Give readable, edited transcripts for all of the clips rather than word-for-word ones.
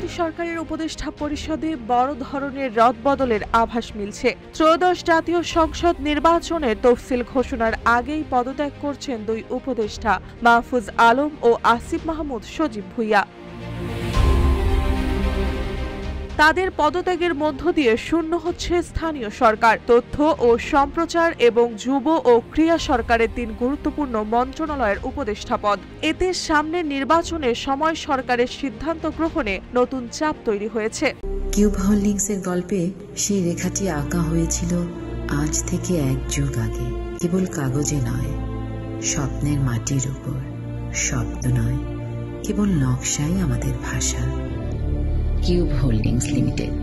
অন্তর্বর্তী সরকারের উপদেষ্টা পরিষদে বড় ধরনের রদবদলের আভাস মিলছে। ত্রয়োদশ জাতীয় সংসদ নির্বাচনের তফসিল ঘোষণার আগেই পদত্যাগ করছেন দুই উপদেষ্টা মাহফুজ আলম ও আসিফ মাহমুদ সজীব ভুঁইয়া। তাদের পদত্যাগের মধ্য দিয়ে শূন্য হচ্ছে স্থানীয় সরকার, তথ্য ও সম্প্রচার এবং যুব ও ক্রীড়া সরকারের ৩ গুরুত্বপূর্ণ মন্ত্রণালয়ের উপদেষ্টা পদ। এতে সামনের নির্বাচনের সময় সরকারের সিদ্ধান্ত গ্রহণে নতুন চাপ তৈরি হয়েছে। কিউব হোল্ডিংসের গল্পে সেই রেখাটি আঁকা হয়েছিল আজ থেকে ১ যুগ আগে, কেবল কাগজে নয়, স্বপ্নের মাটির উপর। শব্দ নয়, কেবল নকশাই আমাদের ভাষা। Cube holdings limited.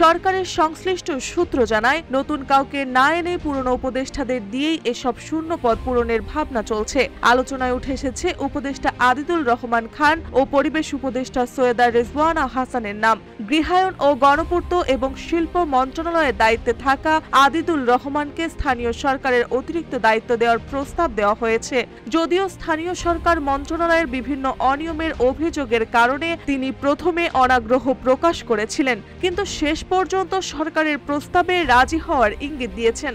সরকারের সংশ্লিষ্ট সূত্র জানায়, নতুন কাউকে না এনে পুরনো উপদেষ্টাদের দিয়েই এসব শূন্য পদ পূরণের ভাবনা চলছে। আলোচনায় উঠে এসেছে উপদেষ্টা আদিদুল রহমান খান ও পরিবেশ উপদেষ্টা সৈয়দা রেজওয়ানা হাসানের নাম। গৃহায়ন ও গণপূর্ত এবং শিল্প মন্ত্রণালয়ের দায়িত্বে থাকা আদিদুল রহমানকে স্থানীয় সরকারের অতিরিক্ত দায়িত্ব দেওয়ার প্রস্তাব দেওয়া হয়েছে। যদিও স্থানীয় সরকার মন্ত্রণালয়ের বিভিন্ন অনিয়মের অভিযোগের কারণে তিনি প্রথমে অনাগ্রহ প্রকাশ করেছিলেন, কিন্তু শেষ পর্যন্ত সরকারের প্রস্তাবে রাজি হওয়ার ইঙ্গিত দিয়েছেন।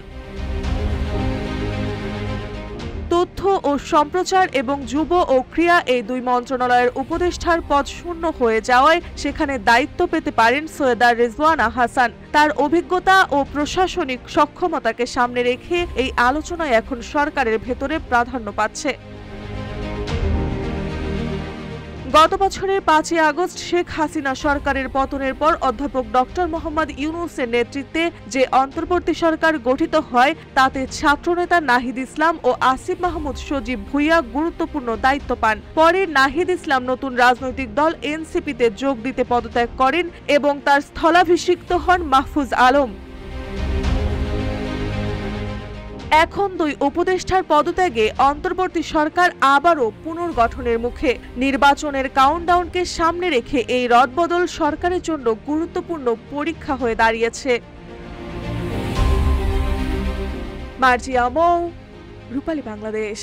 তথ্য ও সম্প্রচার এবং যুব ও ক্রীড়া এই ২ মন্ত্রণালয়ের উপদেষ্টার পদ শূন্য হয়ে যাওয়ায় সেখানে দায়িত্ব পেতে পারেন সৈয়দা রেজওয়ানা হাসান। তার অভিজ্ঞতা ও প্রশাসনিক সক্ষমতাকে সামনে রেখে এই আলোচনায় এখন সরকারের ভেতরে প্রাধান্য পাচ্ছে। গত বছরের ৫ই আগস্ট শেখ হাসিনা সরকারের পতনের পর অধ্যাপক ডক্টর মোহাম্মদ ইউনূসের নেতৃত্বে যে অন্তর্বর্তী সরকার গঠিত হয় তাতে ছাত্রনেতা নাহিদ ইসলাম ও আসিফ মাহমুদ সজীব ভুঁইয়া গুরুত্বপূর্ণ দায়িত্ব পান। পরে নাহিদ ইসলাম নতুন রাজনৈতিক দল এনসিপিতে যোগ দিতে পদত্যাগ করেন এবং তার স্থলাভিষিক্ত হন মাহফুজ আলম। এখন ২ উপদেষ্টার পদত্যাগে অন্তর্বর্তী সরকার আবারও পুনর্গঠনের মুখে। নির্বাচনের কাউন্টডাউনকে সামনে রেখে এই রদবদল সরকারের জন্য গুরুত্বপূর্ণ পরীক্ষা হয়ে দাঁড়িয়েছে। মার্জিয়া মৌ, রূপালী বাংলাদেশ।